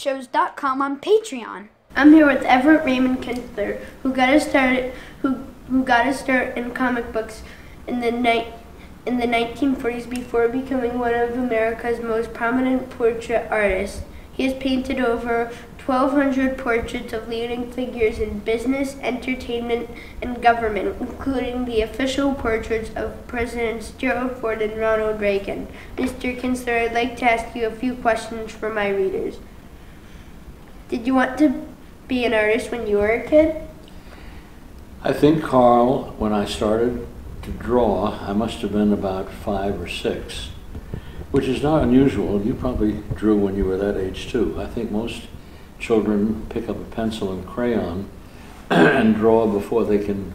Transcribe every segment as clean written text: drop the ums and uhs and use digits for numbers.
comicbookshows.com on Patreon. I'm here with Everett Raymond Kinstler, who got his start in comic books in the 1940s before becoming one of America's most prominent portrait artists. He has painted over 1,200 portraits of leading figures in business, entertainment, and government, including the official portraits of Presidents Gerald and Ronald Reagan. Mr. Kinstler, I'd like to ask you a few questions for my readers. Did you want to be an artist when you were a kid? I think, Carl, when I started to draw, I must have been about 5 or 6, which is not unusual. You probably drew when you were that age too. I think most children pick up a pencil and crayon and draw before they can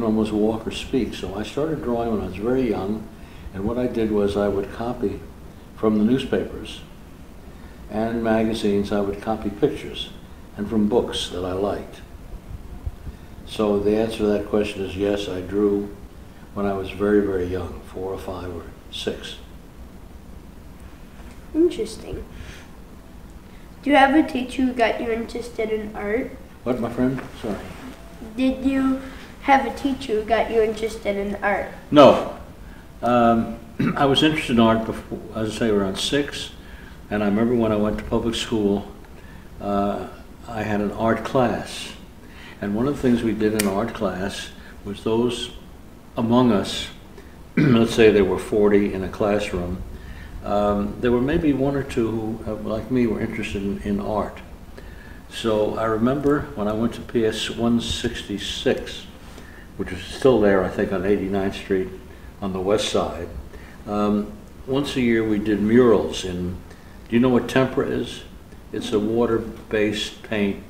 almost walk or speak. So I started drawing when I was very young, and what I did was I would copy from the newspapers and magazines. I would copy pictures, and from books that I liked. So the answer to that question is yes, I drew when I was very, very young, 4 or 5 or 6. Interesting. Do you have a teacher who got you interested in art? What, my friend? Sorry. Did you have a teacher who got you interested in art? No. I was interested in art before, as I say, around 6. And I remember when I went to public school, I had an art class. And one of the things we did in art class was those among us, let's say there were 40 in a classroom, there were maybe 1 or 2 who, like me, were interested in art. So I remember when I went to PS 166, which is still there, I think, on 89th Street on the west side, once a year we did murals in, do you know what tempera is? It's a water-based paint.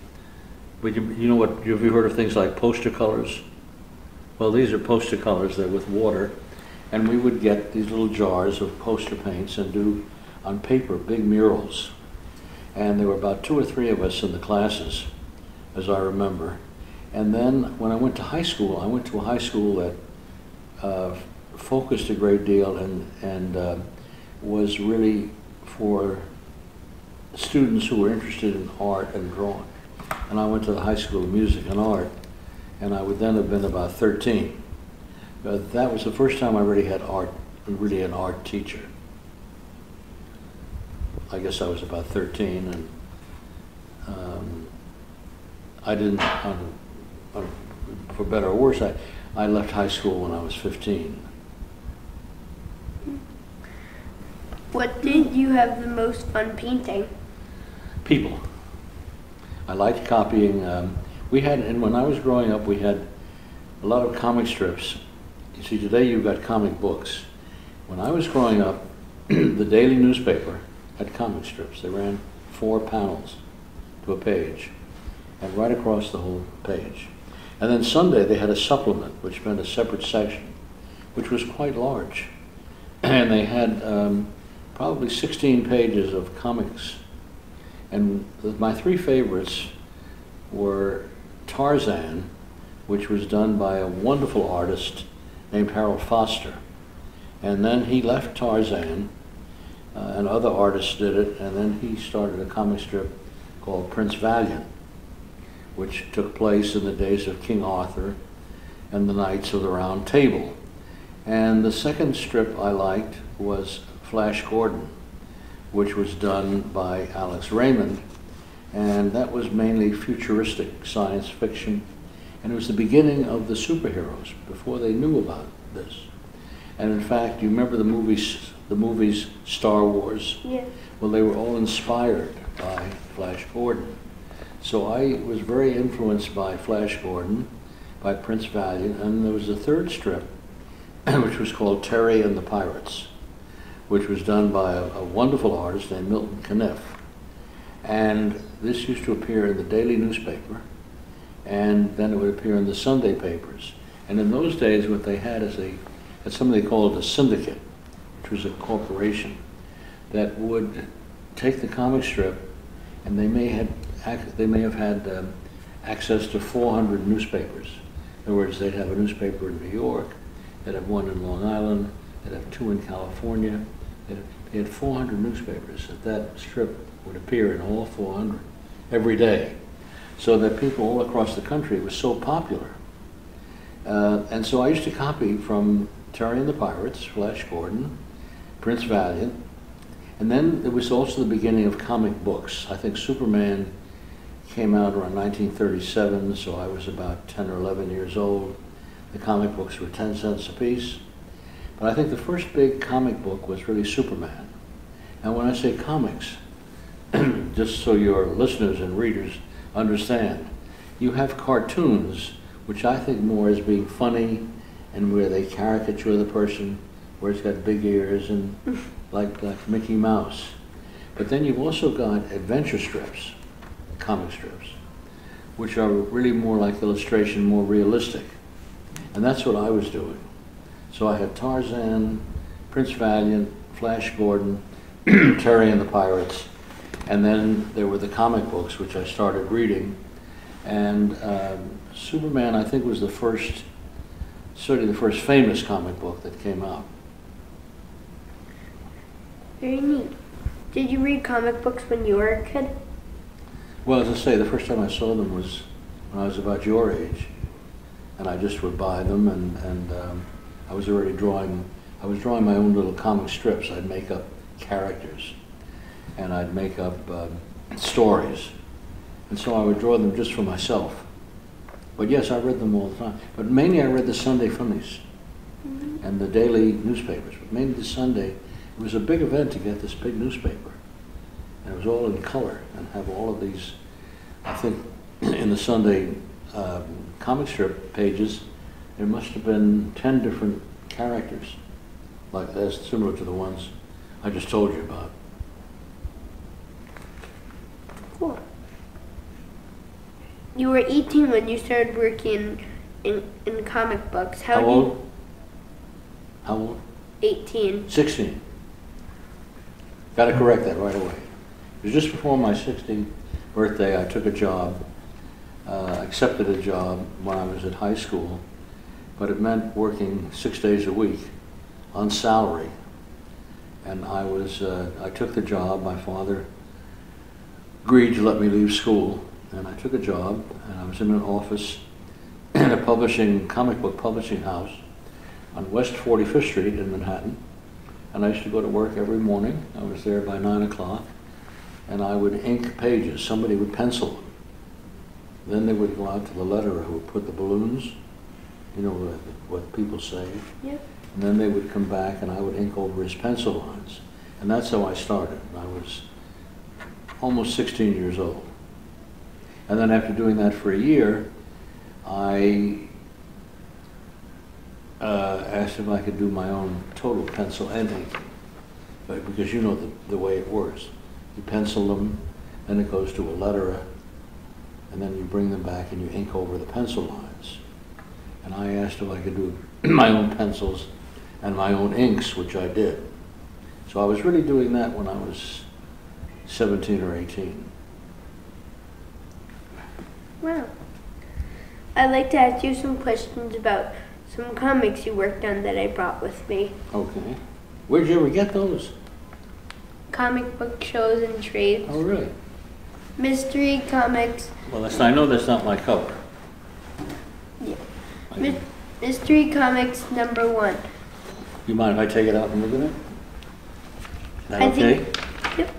But you know what, have you heard of things like poster colors? Well, these are poster colors. They're with water. And we would get these little jars of poster paints and do, on paper, big murals. And there were about 2 or 3 of us in the classes, as I remember. And then when I went to high school, I went to a high school that focused a great deal and was really for students who were interested in art and drawing. And I went to the High School of Music and Art, and I would then have been about 13. But that was the first time I really had an art teacher. I guess I was about 13, and I didn't, for better or worse, I left high school when I was 15. What did you have the most fun painting? People. I liked copying. We had, and when I was growing up, we had a lot of comic strips. You see, today you've got comic books. When I was growing up, the daily newspaper had comic strips. They ran 4 panels to a page, and right across the whole page. And then Sunday they had a supplement, which meant a separate section, which was quite large. And they had probably 16 pages of comics. And my 3 favorites were Tarzan, which was done by a wonderful artist named Harold Foster. And then he left Tarzan, and other artists did it, and then he started a comic strip called Prince Valiant, which took place in the days of King Arthur and the Knights of the Round Table. And the second strip I liked was Flash Gordon, which was done by Alex Raymond, and that was mainly futuristic science fiction, and it was the beginning of the superheroes before they knew about this. And in fact, you remember the movies Star Wars? Yeah. Well, they were all inspired by Flash Gordon. So I was very influenced by Flash Gordon, by Prince Valiant, and there was a third strip, which was called Terry and the Pirates, which was done by a wonderful artist named Milton Caniff. And this used to appear in the daily newspaper, and then it would appear in the Sunday papers. And in those days, what they had is something they called a syndicate, which was a corporation that would take the comic strip, and they may have had access to 400 newspapers. In other words, they'd have a newspaper in New York, they'd have one in Long Island, they'd have 2 in California. They had 400 newspapers that strip would appear in all 400 every day, so that people all across the country, it was so popular. And so I used to copy from Terry and the Pirates, Flash Gordon, Prince Valiant, and then it was also the beginning of comic books. I think Superman came out around 1937, so I was about 10 or 11 years old. The comic books were 10 cents a piece. But I think the first big comic book was really Superman. And when I say comics, just so your listeners and readers understand, you have cartoons, which I think more as being funny and where they caricature the person, where it's got big ears and like Mickey Mouse. But then you've also got adventure strips, comic strips, which are really more like illustration, more realistic. And that's what I was doing. So I had Tarzan, Prince Valiant, Flash Gordon, Terry and the Pirates, and then there were the comic books, which I started reading. And Superman, I think, was the first, certainly the first famous comic book that came out. Very neat. Did you read comic books when you were a kid? Well, as I say, the first time I saw them was when I was about your age. And I just would buy them, and I was already drawing, I was drawing my own little comic strips. I'd make up characters, and I'd make up stories. And so I would draw them just for myself. But yes, I read them all the time. But mainly I read the Sunday Funnies and the daily newspapers. But mainly the Sunday, it was a big event to get this big newspaper. And it was all in color and have all of these, I think, in the Sunday comic strip pages, there must have been 10 different characters, like as similar to the ones I just told you about. Cool. You were 18 when you started working in comic books. How old? How old? 18. 16. Got to correct that right away. It was just before my 16th birthday. I took a job, accepted a job when I was at high school, but it meant working 6 days a week on salary. And I took the job. My father agreed to let me leave school, and I took a job, and I was in an office in a comic book publishing house on West 45th Street in Manhattan. And I used to go to work every morning. I was there by 9 o'clock, and I would ink pages. Somebody would pencil them. Then they would go out to the letterer who would put the balloons, you know, what people say. Yeah. And then they would come back, and I would ink over his pencil lines. And that's how I started. I was almost 16 years old. And then after doing that for a year, I asked if I could do my own total pencil and ink, but because you know the way it works. You pencil them, then it goes to a letterer, and then you bring them back and you ink over the pencil lines. And I asked if I could do my own pencils and my own inks, which I did. So I was really doing that when I was 17 or 18. Wow. I'd like to ask you some questions about some comics you worked on that I brought with me. Okay. Where'd you ever get those? Comic book shows and trades. Oh, really? Mystery comics. Well, I know that's not my cover. Yeah. Mystery comics #1. You mind if I take it out and look at it? Is that okay? Yep.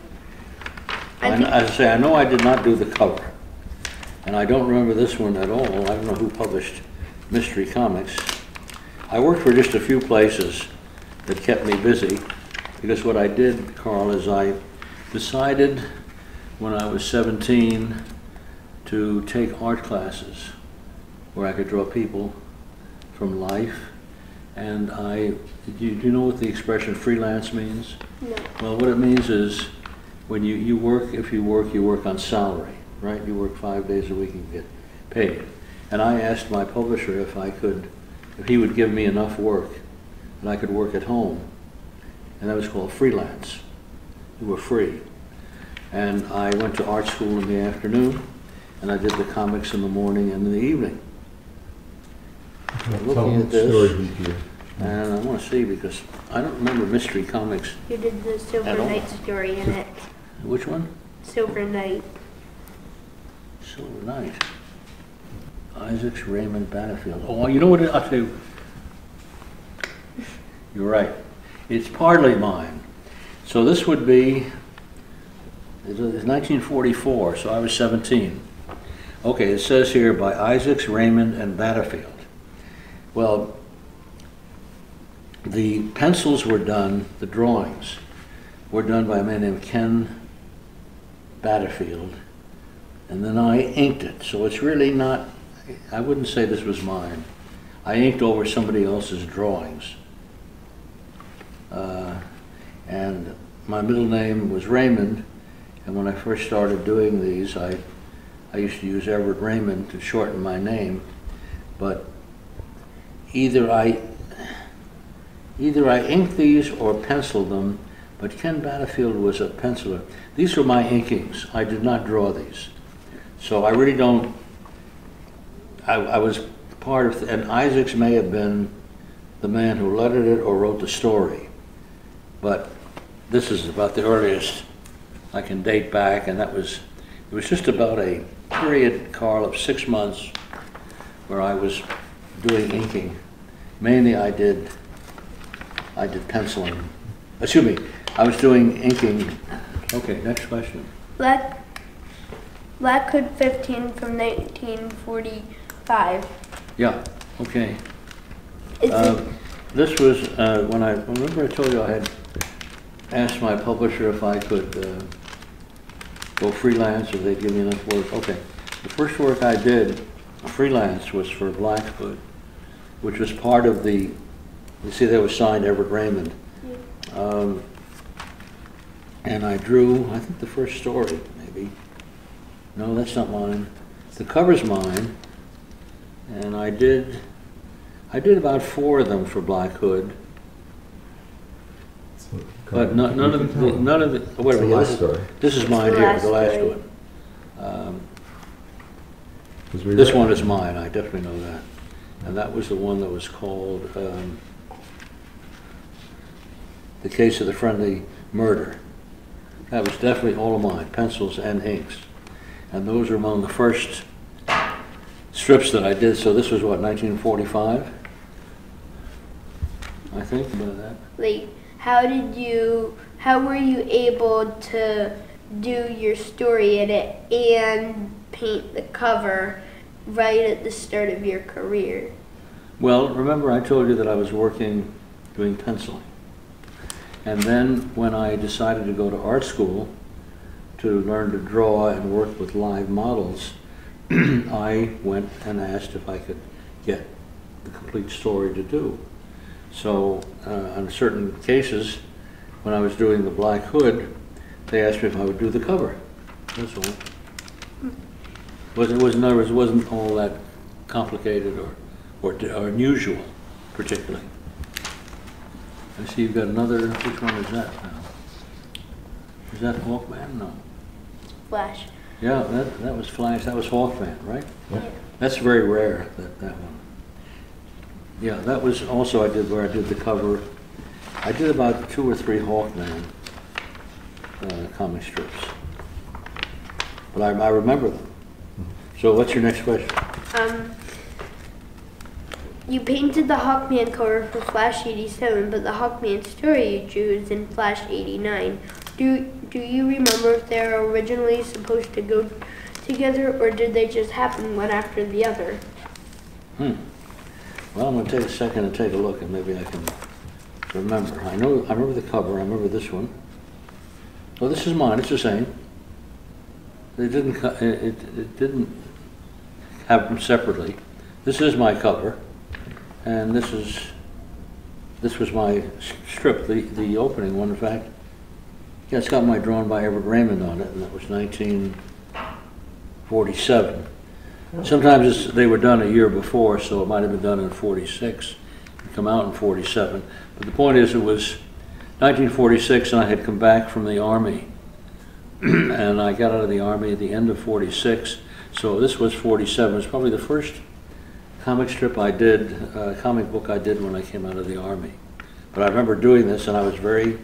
As I say, I know I did not do the cover. And I don't remember this one at all. I don't know who published Mystery Comics. I worked for just a few places that kept me busy, because what I did, Carl, is I decided when I was 17 to take art classes where I could draw people from life. And do you know what the expression freelance means? No. Well, what it means is when you work, if you work on salary, right? You work 5 days a week and get paid. And I asked my publisher if he would give me enough work that I could work at home. And that was called freelance. You were free. And I went to art school in the afternoon, and I did the comics in the morning and in the evening. I'm looking at this, and I want to see, because I don't remember Mystery Comics. You did the Silver Knight story in it. Which one? Silver Knight. Silver Knight. Isaac Raymond Battlefield. Oh, you know what? I'll tell you. You're right. It's partly mine. So this would be, it's 1944, so I was 17. Okay, it says here by Isaac Raymond and Battlefield. Well, the pencils were done, the drawings were done by a man named Ken Battlefield, and then I inked it. So it's really not, I wouldn't say this was mine. I inked over somebody else's drawings. And my middle name was Raymond, and when I first started doing these, I used to use Everett Raymond to shorten my name, but either I inked these or penciled them, but Ken Battlefield was a penciler. These were my inkings. I did not draw these. So I really don't, I was part of, and Isaacs may have been the man who lettered it or wrote the story, but this is about the earliest I can date back, and it was just about a period, Carl, of 6 months where I was doing inking. Mainly I did penciling. Excuse me, I was doing inking. Okay, next question. Black Hood 15 from 1945. Yeah, okay. Is This was when I remember I told you I had asked my publisher if I could go freelance, or they'd give me enough work. Okay, the first work I did freelance was for Black Hood, which was part of the, you see that was signed Everett Raymond. And I drew, I think the first story, maybe. No, that's not mine. The cover's mine, and I did about 4 of them for Black Hood. But none of the, wait a minute, this is mine here, the last one. This one is mine, I definitely know that. And that was the one that was called The Case of the Friendly Murder. That was definitely all of mine, pencils and inks. And those are among the first strips that I did. So this was what, 1945? I think about that. like, how were you able to do your story in it and paint the cover right at the start of your career? Well, remember I told you that I was working doing penciling. And then when I decided to go to art school to learn to draw and work with live models, I went and asked if I could get the complete story to do. So on certain cases, when I was doing the Black Hood, they asked me if I would do the cover. That's all. It wasn't all that complicated or unusual, particularly. I see you've got another, which one is that now? Is that Hawkman? No. Flash. Yeah, that was Flash, that was Hawkman, right? Yeah. That's very rare, that one. Yeah, that was also where I did the cover. I did about 2 or 3 Hawkman comic strips. But I remember them. So what's your next question? You painted the Hawkman cover for Flash 87, but the Hawkman story you drew is in Flash 89. Do you remember if they were originally supposed to go together, or did they just happen one after the other? Well, I'm going to take a second and take a look, and maybe I can remember. I remember the cover. I remember this one. Oh, this is mine. It's the same. It didn't have them separately. This is my cover, and this was my strip, the opening one. In fact, yeah, it's got my drawn by Everett Raymond on it, and that was 1947. Sometimes they were done a year before, so it might have been done in 46, and come out in 47. But the point is, it was 1946, and I had come back from the Army, and I got out of the Army at the end of 46, so this was 47. It was probably the first comic strip I did, comic book I did when I came out of the Army. But I remember doing this, and I was very,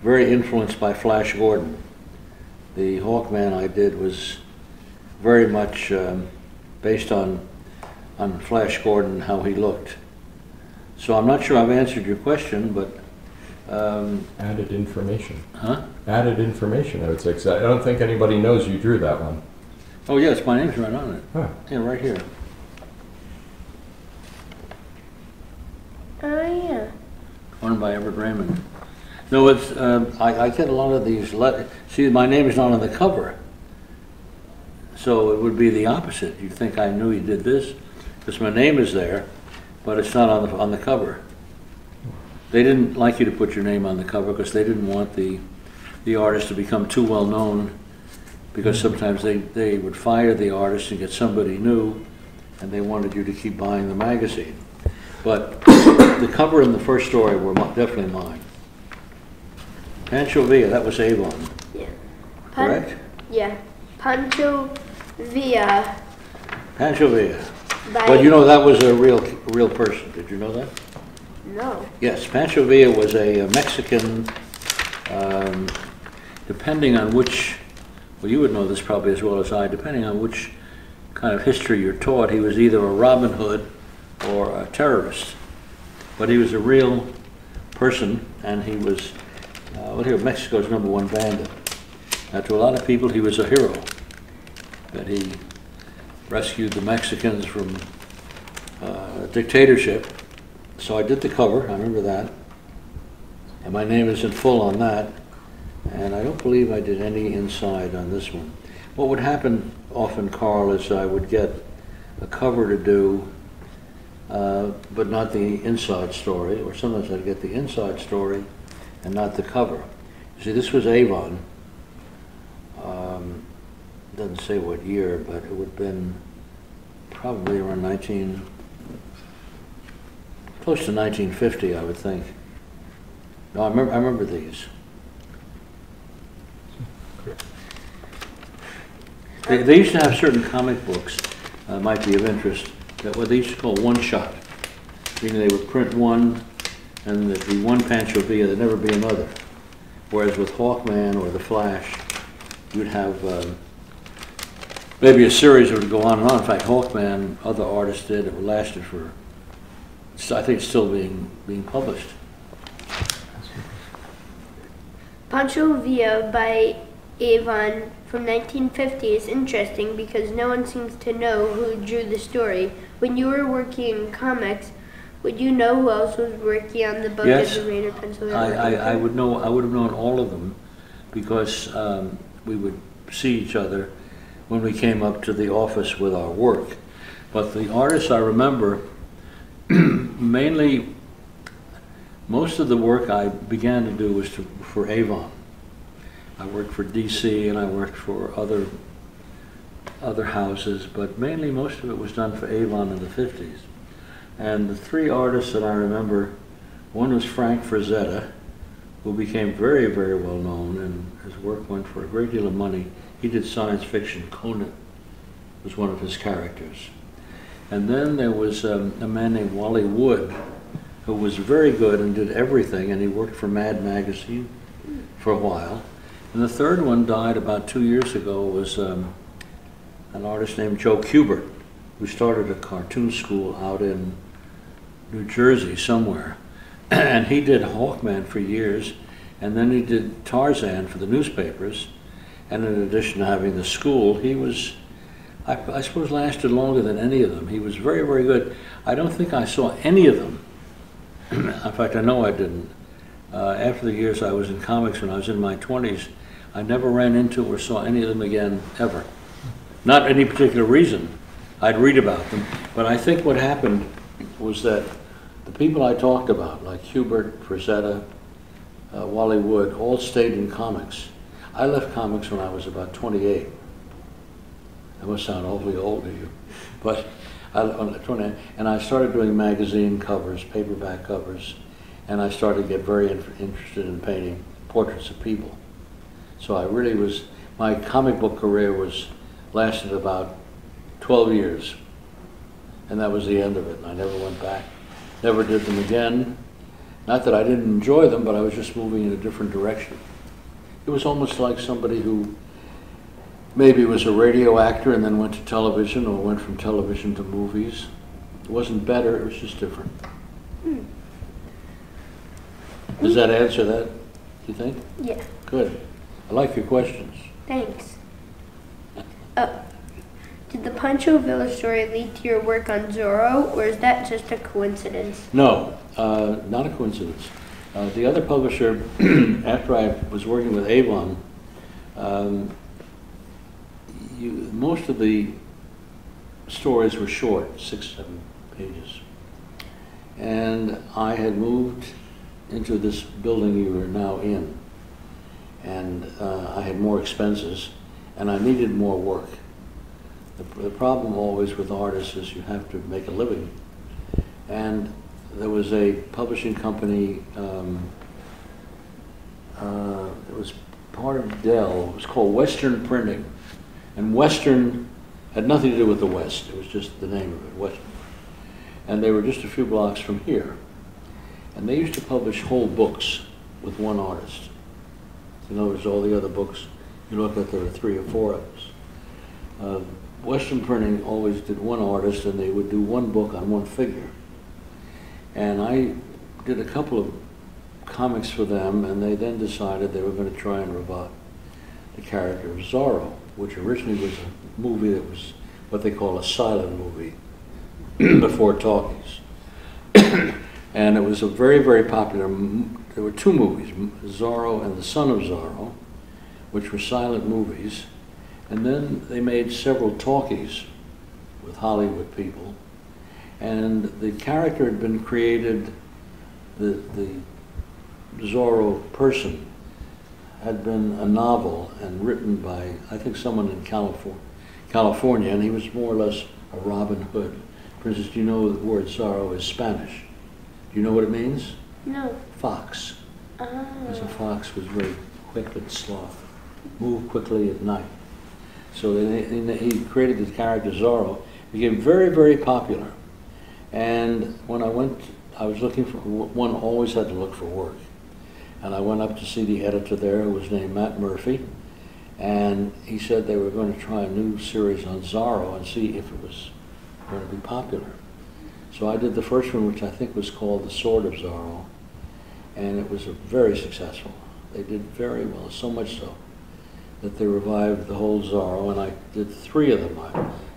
very influenced by Flash Gordon. The Hawkman I did was very much based on Flash Gordon, how he looked. So I'm not sure I've answered your question, but added information. Huh? Added information, I would say, 'cause I don't think anybody knows you drew that one. Oh yes, my name's right on it. Huh. Yeah, right here. Oh yeah. Owned by Everett Raymond. No, it's I get a lot of these letters. See, my name is not on the cover, so it would be the opposite. You'd think I knew he did this because my name is there, but it's not on the cover. They didn't like you to put your name on the cover because they didn't want the artist to become too well known, because sometimes they would fire the artist and get somebody new, and they wanted you to keep buying the magazine. But the cover and the first story were definitely mine. Pancho Villa, that was Avon. Yeah. Correct? Yeah. Pancho Villa. Pancho Villa. By But you know that was a real person. Did you know that? No. Yes, Pancho Villa was a Mexican, depending on which, well, you would know this probably as well as I, depending on which kind of history you're taught, he was either a Robin Hood or a terrorist. But he was a real person, and he was, well, here, Mexico's #1 bandit. Now, to a lot of people, he was a hero, that he rescued the Mexicans from dictatorship. So I did the cover, I remember that, and my name is in full on that, and I don't believe I did any inside on this one. What would happen often, Carl, is I would get a cover to do, but not the inside story, or sometimes I'd get the inside story and not the cover. You see, this was Avon. Doesn't say what year, but it would have been probably around close to 1950, I would think. No, I remember these. They used to have certain comic books, might be of interest, that what they used to call one-shot, meaning they would print one, and there'd be one Pancho Villa, there'd never be another. Whereas with Hawkman or The Flash, you'd have maybe a series that would go on and on. In fact, Hawkman, other artists did, it lasted for, I think it's still being published. Pancho Villa by Avon from 1950 is interesting because no one seems to know who drew the story. When you were working in comics, would you know who else was working on the book Yes, as a Raider Pencil? I would know. I would have known all of them because we would see each other when we came up to the office with our work. But the artists I remember, mainly, most of the work I began to do was for Avon. I worked for DC and I worked for other houses, but mainly most of it was done for Avon in the 50s. And the three artists that I remember, one was Frank Frazetta, who became very, very well known, and his work went for a great deal of money. He did science fiction. Conan was one of his characters. And then there was a man named Wally Wood, who was very good and did everything, and he worked for Mad Magazine for a while. And the third one died about 2 years ago, was an artist named Joe Kubert, who started a cartoon school out in New Jersey somewhere. And he did Hawkman for years, and then he did Tarzan for the newspapers. And in addition to having the school, he was, I suppose, lasted longer than any of them. He was very, very good. I don't think I saw any of them. In fact, I know I didn't. After the years I was in comics when I was in my 20s, I never ran into or saw any of them again, ever. Not any particular reason. I'd read about them. But I think what happened was that the people I talked about, like Hubert, Frazetta, Wally Wood, all stayed in comics. I left comics when I was about 28. That must sound awfully old to you. But and I started doing magazine covers, paperback covers, and I started to get very interested in painting portraits of people. So I really was, my comic book career lasted about 12 years, and that was the end of it. And I never went back, never did them again. Not that I didn't enjoy them, but I was just moving in a different direction. It was almost like somebody who maybe was a radio actor and then went to television, or went from television to movies. It wasn't better, it was just different. Does that answer that, do you think? Yeah. Good. I like your questions. Thanks. Did the Pancho Villa story lead to your work on Zorro, or is that just a coincidence? No, not a coincidence. The other publisher, after I was working with Avon, most of the stories were short, 6, 7 pages. And I had moved into this building you are now in, and I had more expenses, and I needed more work. The problem always with artists is you have to make a living. And there was a publishing company, it was part of Dell, it was called Western Printing. And Western had nothing to do with the West, it was just the name of it, Western. And they were just a few blocks from here. And they used to publish whole books with one artist. In other words, all the other books, you look at, there were 3 or 4 of us. Western Printing always did one artist, and they would do one book on one figure. And I did a couple of comics for them, and they then decided they were going to try and revive the character of Zorro, which originally was a movie that was what they call a silent movie before talkies. And it was a very, very popular, there were 2 movies, Zorro and the Son of Zorro, which were silent movies. And then they made several talkies with Hollywood people. And the character had been created, the Zorro person had been a novel and written by, I think, someone in California, and he was more or less a Robin Hood. For instance, do you know the word Zorro is Spanish? Do you know what it means? No. Fox. Because a fox was very quick and sloth, moved quickly at night. So he created the character Zorro, became very, very popular. And when I went, I was looking for, one always had to look for work. And I went up to see the editor there, who was named Matt Murphy, and he said they were going to try a new series on Zorro and see if it was going to be popular. So I did the first one, which I think was called The Sword of Zorro, and it was very successful. They did very well, so much so that they revived the whole Zorro, and I did 3 of them,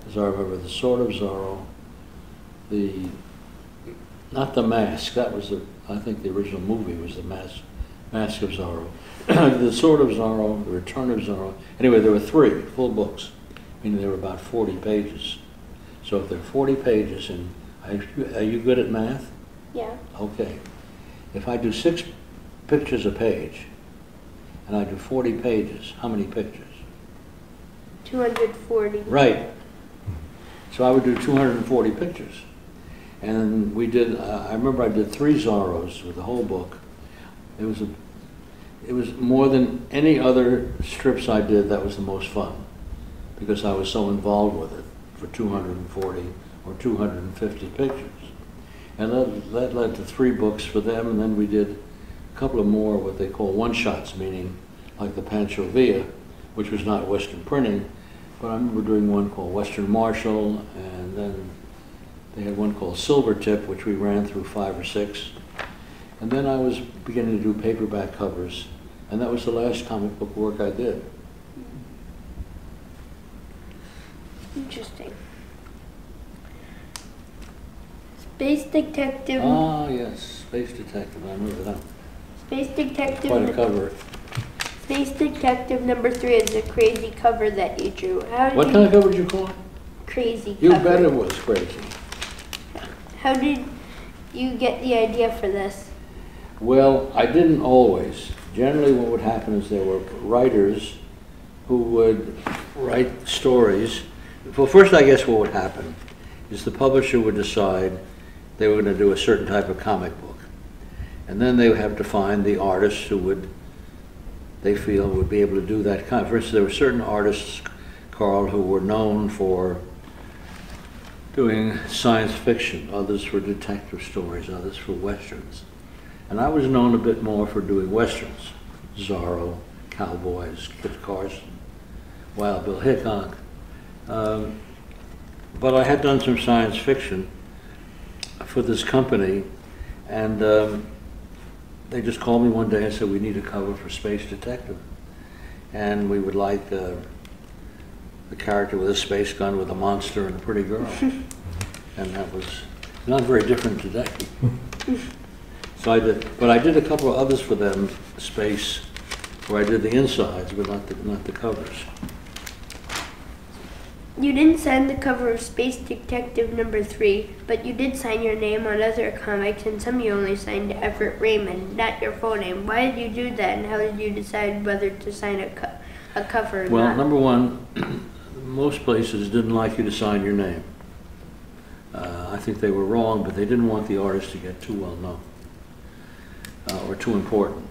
as I remember. The Sword of Zorro, not The Mask, that was I think the original movie was The Mask of Zorro. The Sword of Zorro, The Return of Zorro. Anyway, there were 3 full books, meaning they were about 40 pages. So if they're 40 pages, and are you good at math? Yeah. Okay. If I do 6 pictures a page, and I do 40 pages, how many pictures? 240. Right. So I would do 240 pictures. And we did, I remember I did 3 Zorros with the whole book. It was more than any other strips I did, that was the most fun, because I was so involved with it for 240 or 250 pictures. And that led to 3 books for them, and then we did a couple of more what they call one-shots, meaning like the Pancho Villa, which was not Western Printing, but I remember doing one called Western Marshall, and then they had one called Silvertip, which we ran through 5 or 6. And then I was beginning to do paperback covers, and that was the last comic book work I did. Interesting. Space Detective. Ah, yes, Space Detective, I remember that. Space Detective. Quite a cover. Space Detective number 3 is a crazy cover that you drew. What kind of cover did you call it? Crazy You cover. bet it was crazy. How did you get the idea for this? Well, I didn't always. Generally what would happen is there were writers who would write stories. Well, first I guess what would happen is the publisher would decide they were going to do a certain type of comic book. And then they would have to find the artists who they feel would be able to do that kind. For instance, there were certain artists, Carl, who were known for doing science fiction, others for detective stories, others for westerns. And I was known a bit more for doing westerns, Zorro, Cowboys, Kit Carson. Wild Bill Hickok. But I had done some science fiction for this company, and they just called me one day and said, we need a cover for Space Detective. And we would like the character with a space gun with a monster and a pretty girl. And that was not very different today. So I did, but I did a couple of others for them, space, where I did the insides, but not the covers. You didn't sign the cover of Space Detective #3, but you did sign your name on other comics, and some you only signed Everett Raymond, not your full name. Why did you do that, and how did you decide whether to sign a cover or Well, not? number one, most places didn't like you to sign your name. I think they were wrong, but they didn't want the artist to get too well known or too important.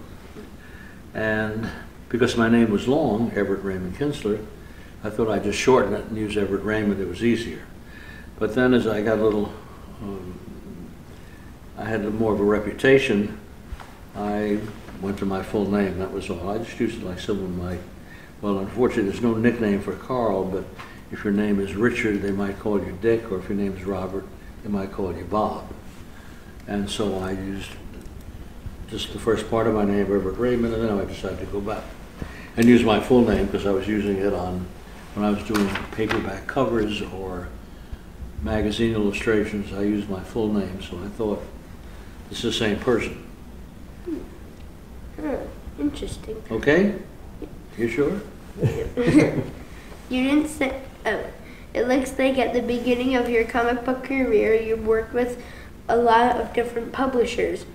And because my name was long, Everett Raymond Kinstler, I thought I'd just shorten it and use Everett Raymond. It was easier. But then as I got a little, I had more of a reputation, I went to my full name, that was all. I just used it like someone might, well, unfortunately there's no nickname for Carl, but if your name is Richard, they might call you Dick, or if your name is Robert, they might call you Bob. And so I used just the first part of my name, Everett Raymond, and then I decided to go back and use my full name because I was using it on, when I was doing paperback covers or magazine illustrations, I used my full name, so I thought, it's the same person. Interesting. Okay? You sure? You didn't say, it looks like at the beginning of your comic book career, you worked with a lot of different publishers,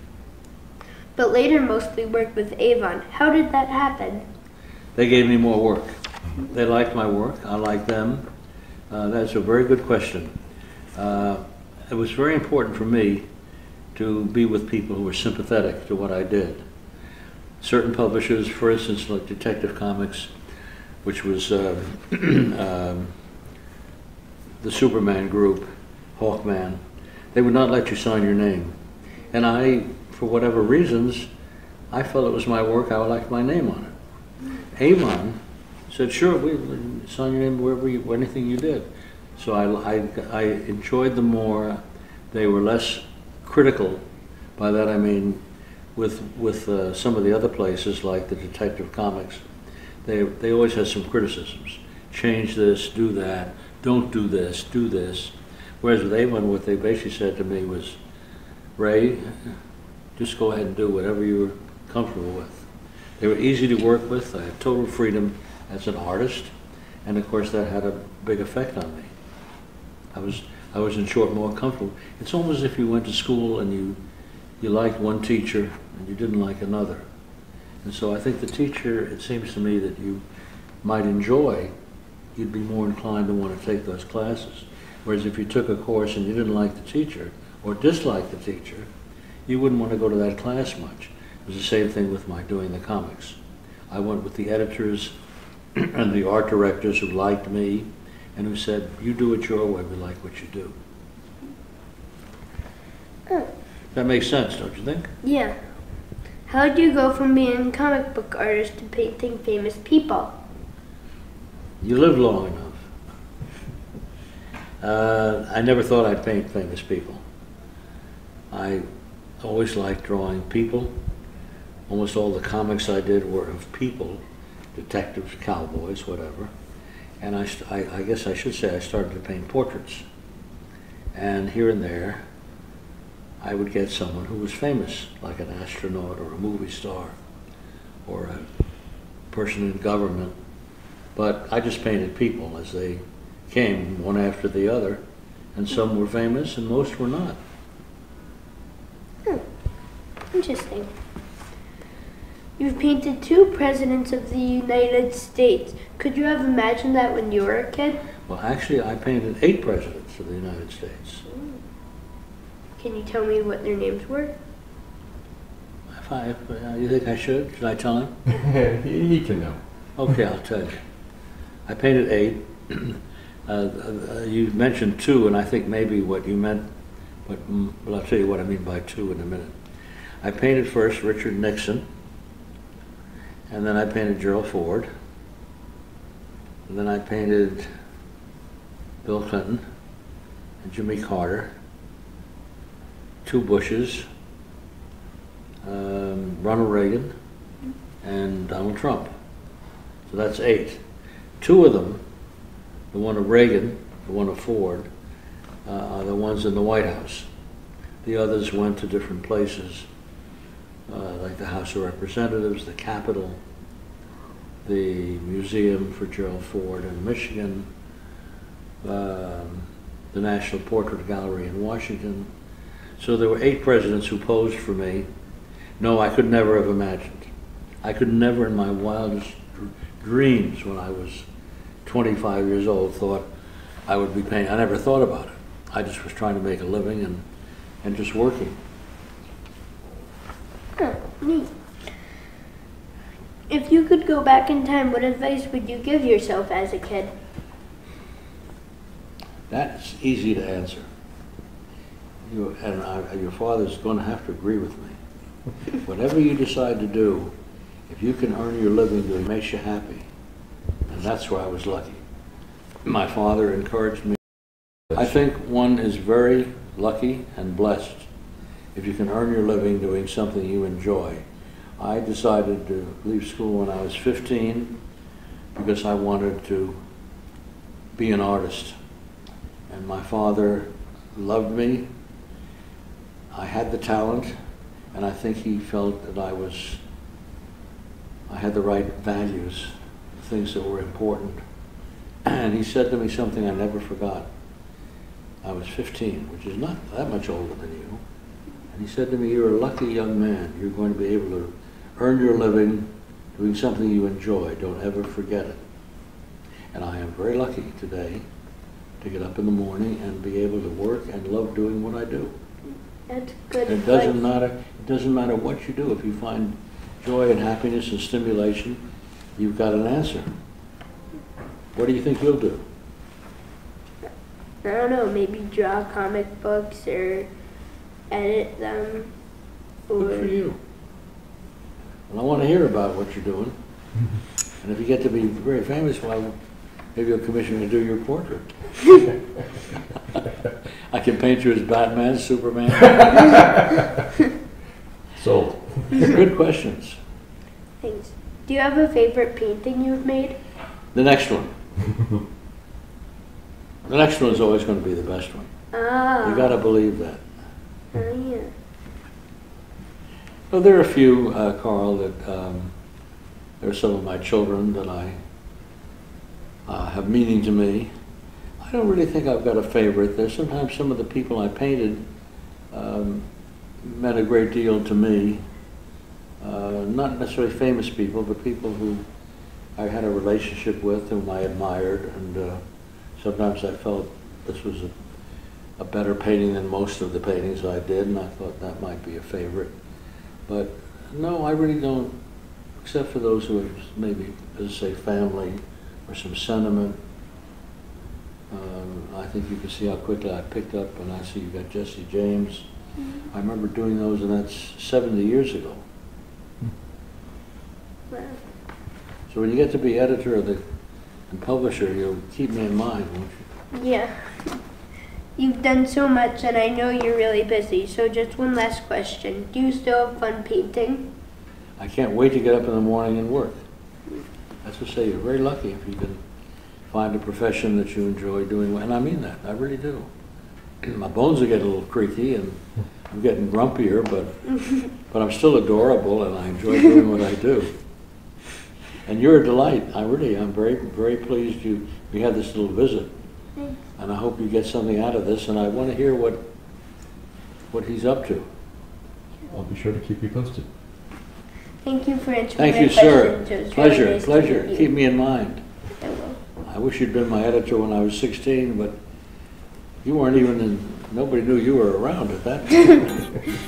but later mostly worked with Avon. How did that happen? They gave me more work. They liked my work. I liked them. That's a very good question. It was very important for me to be with people who were sympathetic to what I did. Certain publishers, for instance, like Detective Comics, which was the Superman group, Hawkman, they would not let you sign your name. And I, for whatever reasons, I felt it was my work, I would like my name on it. Avon said, sure, we sign your name wherever you, anything you did. So I enjoyed them more. They were less critical. By that I mean, with some of the other places like the Detective Comics, they always had some criticisms. Change this, do that, don't do this, do this. Whereas with Avon, what they basically said to me was, Ray, just go ahead and do whatever you're comfortable with. They were easy to work with. I had total freedom as an artist, and of course that had a big effect on me. I was in short more comfortable. It's almost as if you went to school and you liked one teacher and you didn't like another. And so I think the teacher, it seems to me that you might enjoy, you'd be more inclined to want to take those classes. Whereas if you took a course and you didn't like the teacher or disliked the teacher, you wouldn't want to go to that class much. It was the same thing with my doing the comics. I went with the editors and the art directors who liked me and who said, you do it your way, we like what you do. That makes sense, don't you think? Yeah. How did you go from being a comic book artist to painting famous people? You live long enough. I never thought I'd paint famous people. I always liked drawing people. Almost all the comics I did were of people, detectives, cowboys, whatever. And I guess I should say I started to paint portraits. And here and there, I would get someone who was famous, like an astronaut or a movie star or a person in government. But I just painted people as they came, one after the other, and some were famous and most were not. Interesting. You've painted 2 presidents of the United States. Could you have imagined that when you were a kid? Well, actually, I painted 8 presidents of the United States. Can you tell me what their names were? You think I should? Should I tell him? He can know. Okay, I'll tell you. I painted 8. You mentioned 2, and I think maybe what you meant, but I'll tell you what I mean by 2 in a minute. I painted first Richard Nixon, and then I painted Gerald Ford, And then I painted Bill Clinton and Jimmy Carter, 2 Bushes, Ronald Reagan, and Donald Trump. So that's 8. 2 of them, the one of Reagan, the one of Ford, are the ones in the White House. The others went to different places, like the House of Representatives, the Capitol, the Museum for Gerald Ford in Michigan, the National Portrait Gallery in Washington. So there were 8 presidents who posed for me. No, I could never have imagined. I could never in my wildest dreams when I was 25 years old thought I would be painting. I never thought about it. I just was trying to make a living and just working. Oh, neat. If you could go back in time, what advice would you give yourself as a kid? That's easy to answer. Your father's going to have to agree with me. Whatever you decide to do, if you can earn your living doing it, makes you happy. And that's where I was lucky. My father encouraged me. I think one is very lucky and blessed if you can earn your living doing something you enjoy. I decided to leave school when I was 15 because I wanted to be an artist. And my father loved me. I had the talent, and I think he felt that I had the right values, things that were important. And he said to me something I never forgot. I was 15, which is not that much older than you. And he said to me, "You're a lucky young man. You're going to be able to earn your living doing something you enjoy. Don't ever forget it." And I am very lucky today to get up in the morning and be able to work and love doing what I do. That's good. It doesn't matter what you do. If you find joy and happiness and stimulation, you've got an answer. What do you think you'll do? I don't know, maybe draw comic books or edit them. Good for you. Well, I want to hear about what you're doing. And if you get to be very famous, well, maybe you'll commission me to do your portrait. I can paint you as Batman, Superman. Sold. Good questions. Thanks. Do you have a favorite painting you've made? The next one. The next one is always going to be the best one. Ah. You got to believe that. Oh, yeah. Well, there are a few, Carl, that there are some of my children that I have meaning to me. I don't really think I've got a favorite. There's sometimes some of the people I painted meant a great deal to me. Not necessarily famous people, but people who I had a relationship with, whom I admired, and sometimes I felt this was a better painting than most of the paintings I did, and I thought that might be a favorite. But no, I really don't, except for those who have maybe, as I say, family or some sentiment. I think you can see how quickly I picked up when I see you got Jesse James. Mm-hmm. I remember doing those, and that's 70 years ago. Wow. So when you get to be editor of and publisher, you'll keep me in mind, won't you? Yeah. You've done so much, and I know you're really busy, so just one last question. Do you still have fun painting? I can't wait to get up in the morning and work. That's to say, you're very lucky if you can find a profession that you enjoy doing, and I mean that, I really do. My bones are getting a little creaky, and I'm getting grumpier, but I'm still adorable, and I enjoy doing what I do. And you're a delight. I'm very, very pleased we had this little visit. Thanks. And I hope you get something out of this, and I want to hear what he's up to. I'll be sure to keep you posted. Thank you for answering Thank my you, sir. questions. It was Pleasure, really nice to pleasure. meet you. Keep me in mind. I will. I wish you'd been my editor when I was 16, but you weren't even nobody knew you were around at that time.